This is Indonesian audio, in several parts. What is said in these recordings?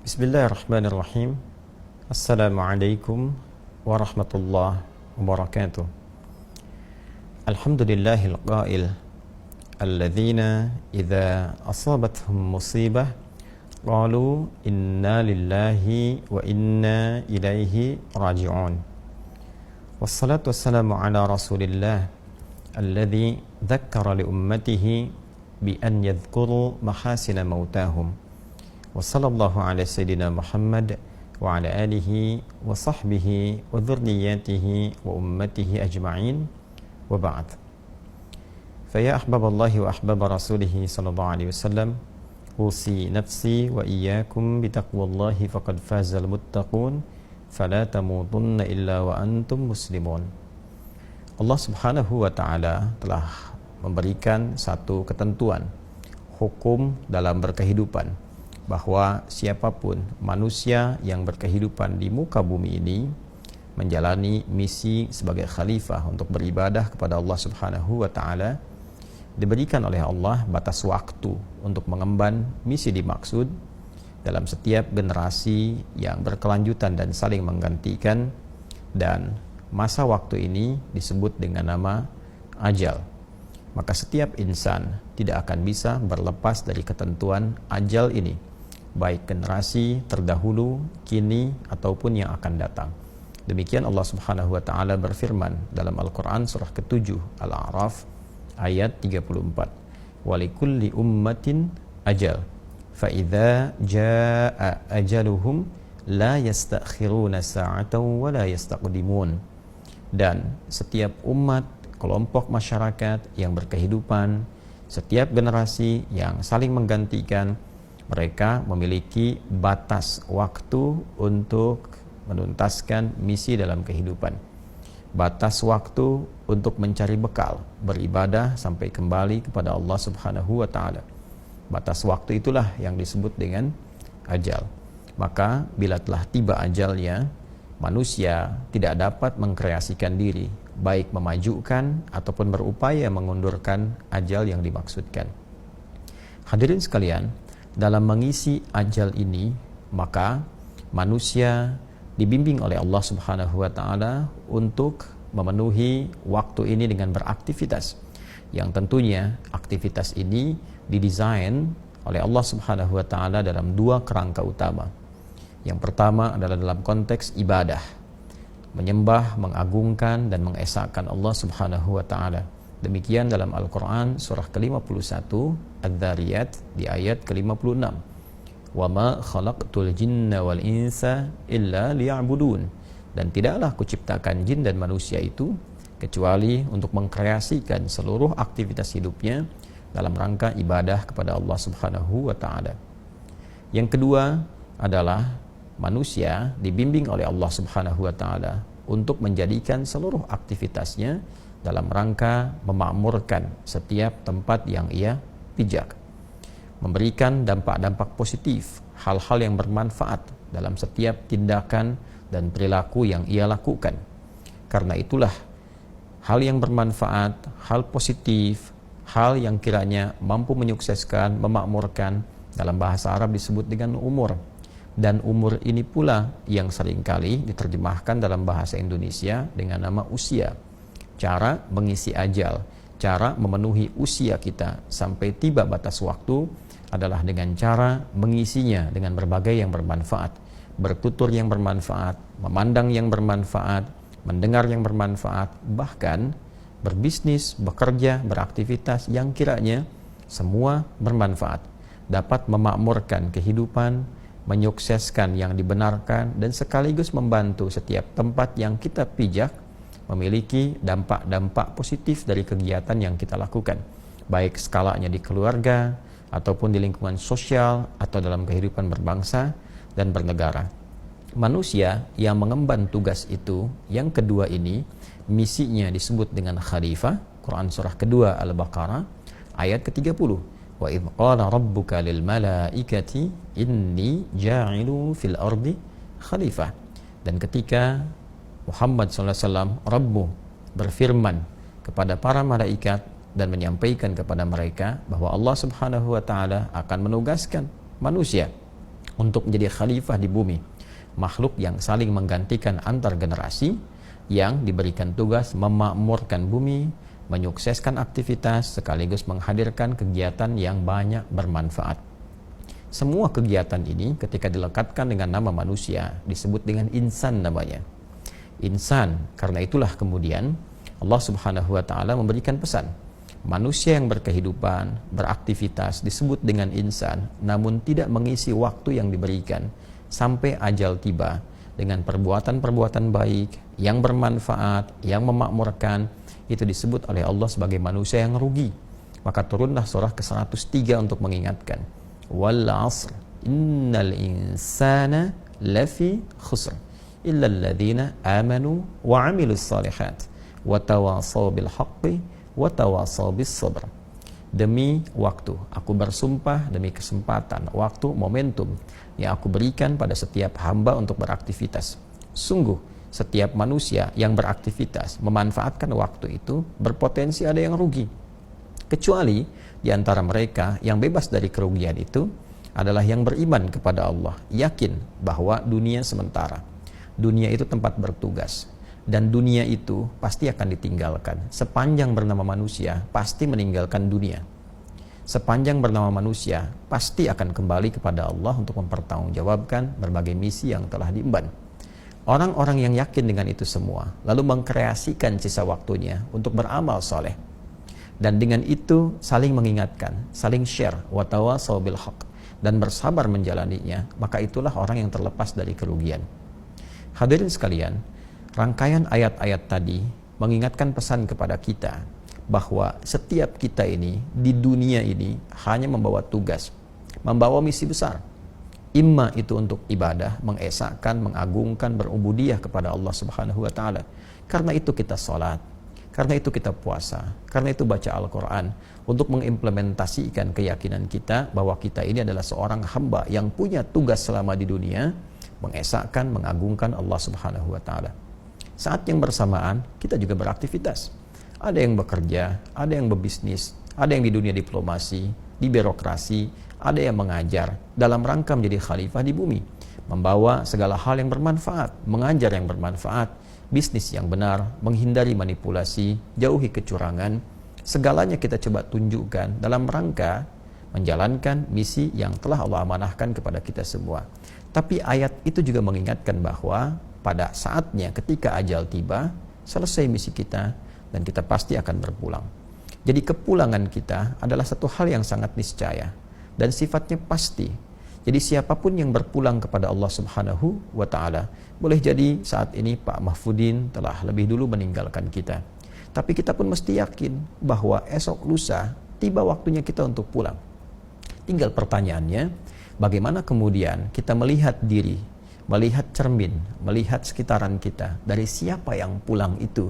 Bismillahirrahmanirrahim. Assalamualaikum warahmatullahi wabarakatuh. Alhamdulillahil qail alladzina idza asabathum musibah qalu inna lillahi wa inna ilaihi raji'un. Wassalatu wassalamu ala rasulillah alladzi dzakkara li ummatihi bi an yadhkuru mahasina mautahum. Wa sallallahu ala sayyidina Muhammad wa ala alihi wa sahbihi wa dhurriyyatihi wa ummatihi ajma'in wa ba'd. Faya ahbaballahi wa ahbaba rasulihi sallallahu alaihi wasallam, usi nafsi wa iyyakum bitaqwallahi faqad fazal muttaqun fala tamutunna illa wa antum muslimun. Allah Subhanahu wa taala telah memberikan satu ketentuan hukum dalam berkehidupan, bahwa siapapun manusia yang berkehidupan di muka bumi ini menjalani misi sebagai khalifah untuk beribadah kepada Allah Subhanahu wa taala, diberikan oleh Allah batas waktu untuk mengemban misi dimaksud dalam setiap generasi yang berkelanjutan dan saling menggantikan, dan masa waktu ini disebut dengan nama ajal. Maka setiap insan tidak akan bisa berlepas dari ketentuan ajal ini, baik generasi terdahulu, kini, ataupun yang akan datang. Demikian Allah Subhanahu wa taala berfirman dalam Al-Qur'an surah ke-7 Al-A'raf ayat 34. Walikulli ummatin ajal fa idza jaa ajaluhum la yastakhiruna sa'atan wa la yastaqdimun. Dan setiap umat, kelompok masyarakat yang berkehidupan, setiap generasi yang saling menggantikan, mereka memiliki batas waktu untuk menuntaskan misi dalam kehidupan. Batas waktu untuk mencari bekal, beribadah sampai kembali kepada Allah Subhanahu wa taala. Batas waktu itulah yang disebut dengan ajal. Maka bila telah tiba ajalnya, manusia tidak dapat mengkreasikan diri, baik memajukan ataupun berupaya mengundurkan ajal yang dimaksudkan. Hadirin sekalian, dalam mengisi ajal ini, maka manusia dibimbing oleh Allah Subhanahu wa taala untuk memenuhi waktu ini dengan beraktivitas, yang tentunya aktivitas ini didesain oleh Allah Subhanahu wa taala dalam dua kerangka utama. Yang pertama adalah dalam konteks ibadah, menyembah, mengagungkan dan mengesahkan Allah Subhanahu wa taala. Demikian dalam Al-Quran surah ke-51 Adz-Dzariyat di ayat ke-56. Wa ma khalaqtul jinna wal insa illa liya'budun. Dan tidaklah kuciptakan jin dan manusia itu kecuali untuk mengkreasikan seluruh aktivitas hidupnya dalam rangka ibadah kepada Allah Subhanahu wa taala. Yang kedua adalah manusia dibimbing oleh Allah Subhanahu wa taala untuk menjadikan seluruh aktivitasnya dalam rangka memakmurkan setiap tempat yang ia pijak, memberikan dampak-dampak positif, hal-hal yang bermanfaat dalam setiap tindakan dan perilaku yang ia lakukan. Karena itulah hal yang bermanfaat, hal positif, hal yang kiranya mampu menyukseskan, memakmurkan, dalam bahasa Arab disebut dengan umur. Dan umur ini pula yang seringkali diterjemahkan dalam bahasa Indonesia dengan nama usia. Cara mengisi ajal, cara memenuhi usia kita sampai tiba batas waktu adalah dengan cara mengisinya dengan berbagai yang bermanfaat, bertutur yang bermanfaat, memandang yang bermanfaat, mendengar yang bermanfaat, bahkan berbisnis, bekerja, beraktivitas yang kiranya semua bermanfaat, dapat memakmurkan kehidupan, menyukseskan yang dibenarkan, dan sekaligus membantu setiap tempat yang kita pijak memiliki dampak-dampak positif dari kegiatan yang kita lakukan, baik skalanya di keluarga, ataupun di lingkungan sosial, atau dalam kehidupan berbangsa dan bernegara. Manusia yang mengemban tugas itu, yang kedua ini, misinya disebut dengan khalifah. Quran surah kedua Al-Baqarah ayat ke-30. Wa idh qala rabbuka lil malaikati inni ja'ilu fil ardi khalifah. Dan ketika Muhammad SAW, Rabbu, berfirman kepada para malaikat dan menyampaikan kepada mereka bahwa Allah Subhanahu wa taala akan menugaskan manusia untuk menjadi khalifah di bumi, makhluk yang saling menggantikan antar generasi, yang diberikan tugas memakmurkan bumi, menyukseskan aktivitas sekaligus menghadirkan kegiatan yang banyak bermanfaat. Semua kegiatan ini ketika dilekatkan dengan nama manusia disebut dengan insan namanya. Insan, karena itulah kemudian Allah Subhanahu wa taala memberikan pesan. Manusia yang berkehidupan, beraktivitas disebut dengan insan, namun tidak mengisi waktu yang diberikan sampai ajal tiba dengan perbuatan-perbuatan baik yang bermanfaat, yang memakmurkan, itu disebut oleh Allah sebagai manusia yang rugi. Maka turunlah surah ke-103 untuk mengingatkan, wal 'asr innal insana lafi khusr illa alladhina amanu wa 'amilus shalihat wa tawasaw bil haqqi wa tawasaw bis sabr. Demi waktu, aku bersumpah, demi kesempatan, waktu, momentum yang aku berikan pada setiap hamba untuk beraktivitas. Sungguh, setiap manusia yang beraktivitas memanfaatkan waktu itu berpotensi ada yang rugi. Kecuali di antara mereka yang bebas dari kerugian itu adalah yang beriman kepada Allah, yakin bahwa dunia sementara. Dunia itu tempat bertugas. Dan dunia itu pasti akan ditinggalkan. Sepanjang bernama manusia, pasti meninggalkan dunia. Sepanjang bernama manusia, pasti akan kembali kepada Allah untuk mempertanggungjawabkan berbagai misi yang telah diemban. Orang-orang yang yakin dengan itu semua, lalu mengkreasikan sisa waktunya untuk beramal soleh. Dan dengan itu saling mengingatkan, saling share, watawasaw bil haq, dan bersabar menjalaninya, maka itulah orang yang terlepas dari kerugian. Hadirin sekalian, rangkaian ayat-ayat tadi mengingatkan pesan kepada kita bahwa setiap kita ini di dunia ini hanya membawa tugas, membawa misi besar. Imma itu untuk ibadah, mengesahkan, mengagungkan, berubudiyah kepada Allah Subhanahu wa taala. Karena itu kita salat, karena itu kita puasa, karena itu baca Al-Qur'an untuk mengimplementasikan keyakinan kita bahwa kita ini adalah seorang hamba yang punya tugas selama di dunia, mengesahkan, mengagungkan Allah Subhanahu wa taala. Saat yang bersamaan, kita juga beraktivitas. Ada yang bekerja, ada yang berbisnis, ada yang di dunia diplomasi, di birokrasi, ada yang mengajar dalam rangka menjadi khalifah di bumi, membawa segala hal yang bermanfaat, mengajar yang bermanfaat, bisnis yang benar, menghindari manipulasi, jauhi kecurangan. Segalanya kita coba tunjukkan dalam rangka menjalankan misi yang telah Allah amanahkan kepada kita semua. Tapi ayat itu juga mengingatkan bahwa pada saatnya ketika ajal tiba, selesai misi kita dan kita pasti akan berpulang. Jadi kepulangan kita adalah satu hal yang sangat niscaya dan sifatnya pasti. Jadi siapapun yang berpulang kepada Allah Subhanahu wa taala, boleh jadi saat ini Pak Mahfudin telah lebih dulu meninggalkan kita. Tapi kita pun mesti yakin bahwa esok lusa tiba waktunya kita untuk pulang. Tinggal pertanyaannya, bagaimana kemudian kita melihat diri, melihat cermin, melihat sekitaran kita, dari siapa yang pulang itu.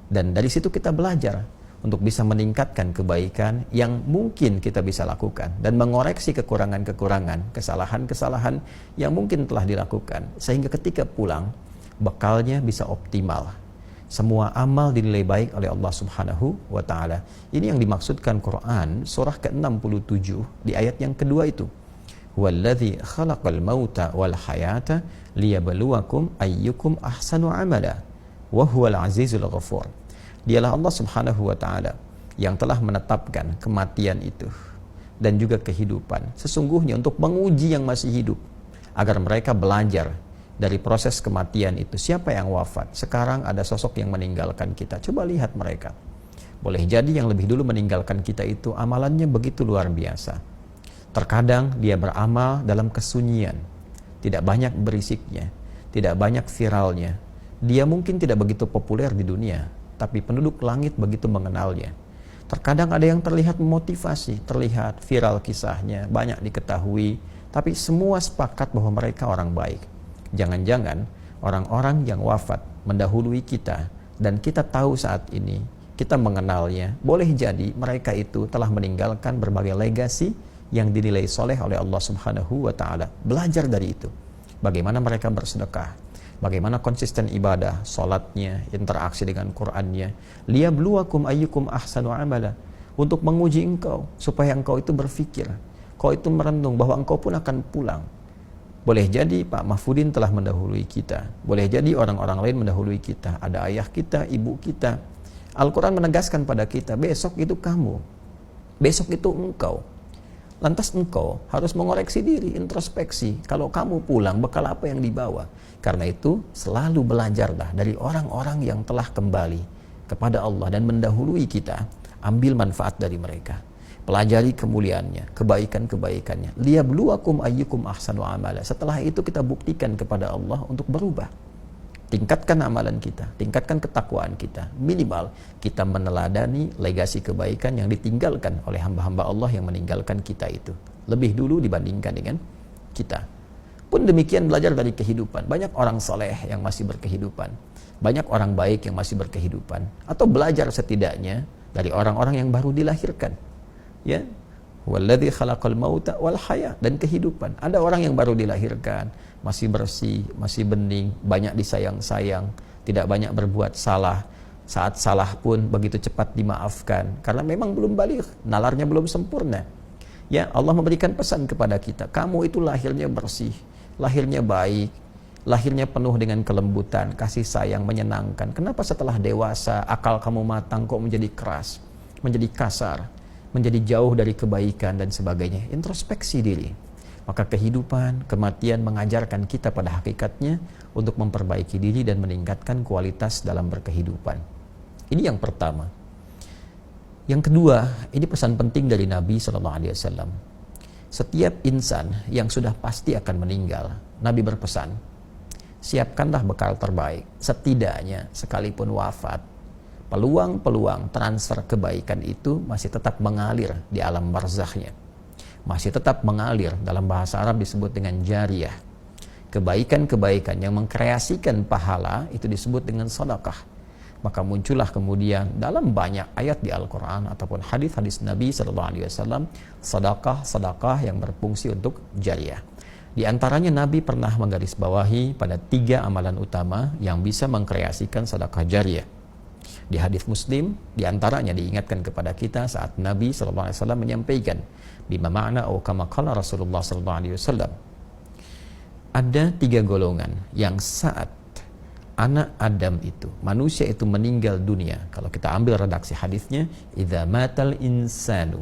Dan dari situ kita belajar untuk bisa meningkatkan kebaikan yang mungkin kita bisa lakukan dan mengoreksi kekurangan-kekurangan, kesalahan-kesalahan yang mungkin telah dilakukan. Sehingga ketika pulang, bekalnya bisa optimal. Semua amal dinilai baik oleh Allah Subhanahu wa ta'ala. Ini yang dimaksudkan Quran surah ke-67 di ayat yang kedua itu. Walladzi khalaqal mauta wal hayata liyabluwakum ayyukum ahsanu amala wa huwal azizul ghafur. Dialah Allah Subhanahu wa taala yang telah menetapkan kematian itu dan juga kehidupan sesungguhnya untuk menguji yang masih hidup agar mereka belajar dari proses kematian itu. Siapa yang wafat? Sekarang ada sosok yang meninggalkan kita. Coba lihat mereka. Boleh jadi yang lebih dulu meninggalkan kita itu amalannya begitu luar biasa. Terkadang dia beramal dalam kesunyian, tidak banyak berisiknya, tidak banyak viralnya. Dia mungkin tidak begitu populer di dunia, tapi penduduk langit begitu mengenalnya. Terkadang ada yang terlihat memotivasi, terlihat viral kisahnya, banyak diketahui, tapi semua sepakat bahwa mereka orang baik. Jangan-jangan orang-orang yang wafat mendahului kita dan kita tahu saat ini, kita mengenalnya, boleh jadi mereka itu telah meninggalkan berbagai legasi yang dinilai soleh oleh Allah Subhanahu wa ta'ala. Belajar dari itu. Bagaimana mereka bersedekah, bagaimana konsisten ibadah, salatnya, interaksi dengan Qur'annya. Liyabluwakum ayyukum ahsanu amala, untuk menguji engkau supaya engkau itu berpikir, engkau itu merenung bahwa engkau pun akan pulang. Boleh jadi Pak Mahfudin telah mendahului kita. Boleh jadi orang-orang lain mendahului kita. Ada ayah kita, ibu kita. Al-Quran menegaskan pada kita, besok itu kamu. Besok itu engkau. Lantas engkau harus mengoreksi diri, introspeksi. Kalau kamu pulang, bekal apa yang dibawa? Karena itu, selalu belajarlah dari orang-orang yang telah kembali kepada Allah dan mendahului kita. Ambil manfaat dari mereka. Pelajari kemuliaannya, kebaikan-kebaikannya. Liyabluwakum ayyukum ahsanu amala. Setelah itu kita buktikan kepada Allah untuk berubah. Tingkatkan amalan kita, tingkatkan ketakwaan kita. Minimal kita meneladani legasi kebaikan yang ditinggalkan oleh hamba-hamba Allah yang meninggalkan kita itu. Lebih dulu dibandingkan dengan kita. Pun demikian belajar dari kehidupan. Banyak orang soleh yang masih berkehidupan. Banyak orang baik yang masih berkehidupan. Atau belajar setidaknya dari orang-orang yang baru dilahirkan. Ya, walladzi khalaqal mauta wal haya, dan kehidupan. Ada orang yang baru dilahirkan, masih bersih, masih bening, banyak disayang-sayang, tidak banyak berbuat salah. Saat salah pun begitu cepat dimaafkan karena memang belum baligh, nalarnya belum sempurna. Ya, Allah memberikan pesan kepada kita, kamu itu lahirnya bersih, lahirnya baik, lahirnya penuh dengan kelembutan, kasih sayang, menyenangkan. Kenapa setelah dewasa, akal kamu matang kok menjadi keras, menjadi kasar, menjadi jauh dari kebaikan dan sebagainya? Introspeksi diri. Maka kehidupan, kematian mengajarkan kita pada hakikatnya untuk memperbaiki diri dan meningkatkan kualitas dalam berkehidupan. Ini yang pertama. Yang kedua, ini pesan penting dari Nabi SAW. Setiap insan yang sudah pasti akan meninggal, Nabi berpesan, siapkanlah bekal terbaik. Setidaknya sekalipun wafat, peluang-peluang transfer kebaikan itu masih tetap mengalir di alam barzakhnya. Masih tetap mengalir, dalam bahasa Arab disebut dengan jariyah. Kebaikan-kebaikan yang mengkreasikan pahala itu disebut dengan sedekah. Maka muncullah kemudian dalam banyak ayat di Al-Quran ataupun hadis-hadis Nabi SAW, sedekah-sedekah yang berfungsi untuk jariyah. Di antaranya Nabi pernah menggarisbawahi pada 3 amalan utama yang bisa mengkreasikan sedekah jariyah. Di hadis Muslim, diantaranya diingatkan kepada kita saat Nabi SAW menyampaikan, bima ma'na au kama qala Rasulullah SAW. Ada 3 golongan yang saat anak Adam itu, manusia itu meninggal dunia. Kalau kita ambil redaksi hadisnya, idza matal insanu,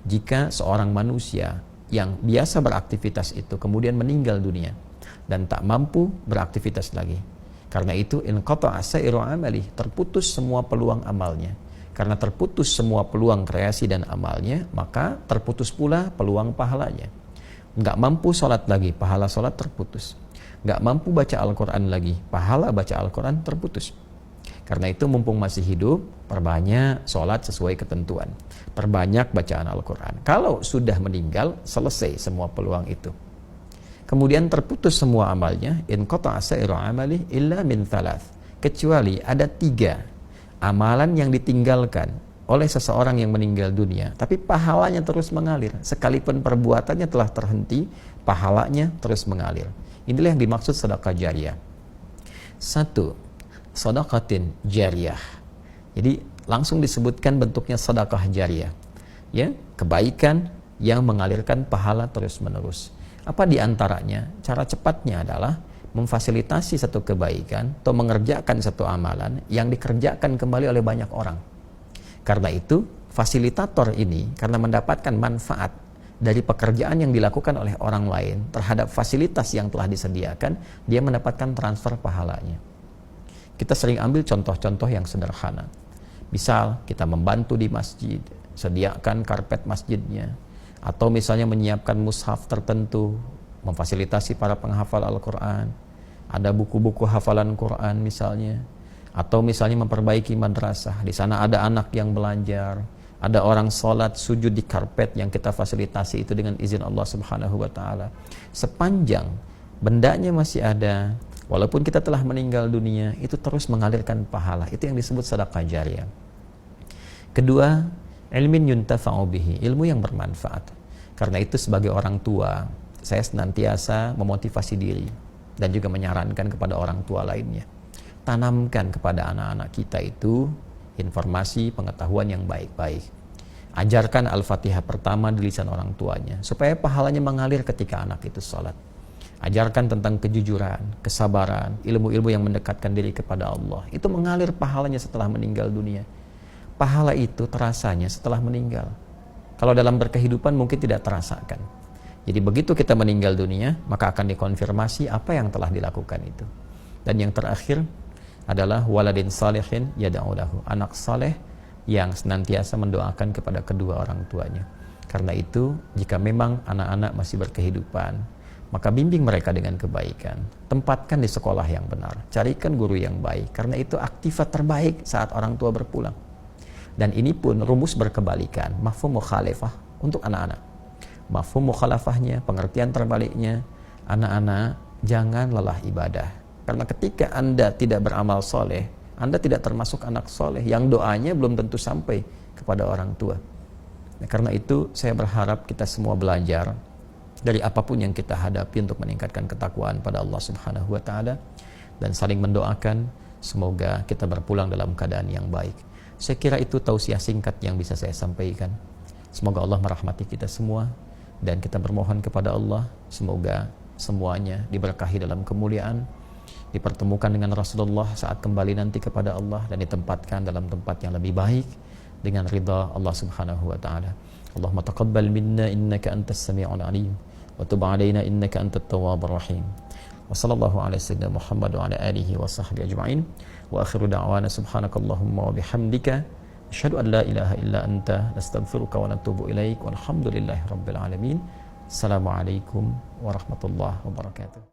jika seorang manusia yang biasa beraktivitas itu kemudian meninggal dunia dan tak mampu beraktivitas lagi. Karena itu inqata'a sa'iru amali, terputus semua peluang amalnya. Karena terputus semua peluang kreasi dan amalnya, maka terputus pula peluang pahalanya. Enggak mampu sholat lagi, pahala sholat terputus. Enggak mampu baca Al-Quran lagi, pahala baca Al-Quran terputus. Karena itu mumpung masih hidup, perbanyak sholat sesuai ketentuan, perbanyak bacaan Al-Quran. Kalau sudah meninggal, selesai semua peluang itu. Kemudian terputus semua amalnya, in qata'a sa'iru amali illa min thalath, kecuali ada 3 amalan yang ditinggalkan oleh seseorang yang meninggal dunia, tapi pahalanya terus mengalir. Sekalipun perbuatannya telah terhenti, pahalanya terus mengalir. Inilah yang dimaksud sedekah jariyah. 1. Sedekatin jariyah. Jadi langsung disebutkan bentuknya sedekah jariyah. Ya, kebaikan yang mengalirkan pahala terus-menerus. Apa di antaranya? Cara cepatnya adalah memfasilitasi satu kebaikan atau mengerjakan satu amalan yang dikerjakan kembali oleh banyak orang. Karena itu, fasilitator ini karena mendapatkan manfaat dari pekerjaan yang dilakukan oleh orang lain terhadap fasilitas yang telah disediakan, dia mendapatkan transfer pahalanya. Kita sering ambil contoh-contoh yang sederhana. Misal, kita membantu di masjid, sediakan karpet masjidnya, atau misalnya menyiapkan mushaf tertentu, memfasilitasi para penghafal Al-Quran, ada buku-buku hafalan Quran misalnya, atau misalnya memperbaiki madrasah, di sana ada anak yang belajar, ada orang sholat sujud di karpet yang kita fasilitasi itu dengan izin Allah Subhanahu wa Ta'ala. Sepanjang bendanya masih ada, walaupun kita telah meninggal dunia, itu terus mengalirkan pahala. Itu yang disebut sedekah jariyah. Kedua, ilmin yuntafa'u bihi, ilmu yang bermanfaat. Karena itu sebagai orang tua, saya senantiasa memotivasi diri dan juga menyarankan kepada orang tua lainnya. Tanamkan kepada anak-anak kita itu informasi pengetahuan yang baik-baik. Ajarkan Al-Fatihah pertama di lisan orang tuanya supaya pahalanya mengalir ketika anak itu sholat. Ajarkan tentang kejujuran, kesabaran, ilmu-ilmu yang mendekatkan diri kepada Allah. Itu mengalir pahalanya setelah meninggal dunia. Pahala itu terasanya setelah meninggal. Kalau dalam berkehidupan mungkin tidak terasakan. Jadi begitu kita meninggal dunia, maka akan dikonfirmasi apa yang telah dilakukan itu. Dan yang terakhir adalah waladin salihin yad'u lahu, anak saleh yang senantiasa mendoakan kepada kedua orang tuanya. Karena itu, jika memang anak-anak masih berkehidupan, maka bimbing mereka dengan kebaikan. Tempatkan di sekolah yang benar. Carikan guru yang baik. Karena itu aktifat terbaik saat orang tua berpulang. Dan ini pun rumus berkebalikan. Mafhum mukhalafah untuk anak-anak. Mafhum mukhalafahnya, pengertian terbaliknya, anak-anak jangan lelah ibadah. Karena ketika Anda tidak beramal soleh, Anda tidak termasuk anak soleh yang doanya belum tentu sampai kepada orang tua. Nah, karena itu saya berharap kita semua belajar dari apapun yang kita hadapi untuk meningkatkan ketakwaan pada Allah Subhanahu wa taala dan saling mendoakan semoga kita berpulang dalam keadaan yang baik. Saya kira itu tausiah singkat yang bisa saya sampaikan. Semoga Allah merahmati kita semua dan kita bermohon kepada Allah semoga semuanya diberkahi dalam kemuliaan, dipertemukan dengan Rasulullah saat kembali nanti kepada Allah dan ditempatkan dalam tempat yang lebih baik dengan ridha Allah Subhanahu wa taala. Allahumma taqabbal minna innaka antas sami'ul alim wa tub 'alaina innaka antat tawwabur rahim. Wa sallallahu ala sayyidina Muhammad wa ala alihi wa sahbihi ajma'in. Wa akhiru da'wana subhanakallahumma wa bihamdika asyhadu an la ilaha illa anta nastaghfiruka wa natubu ilaik. Walhamdulillahi rabbil alamin. Assalamualaikum warahmatullahi wabarakatuh.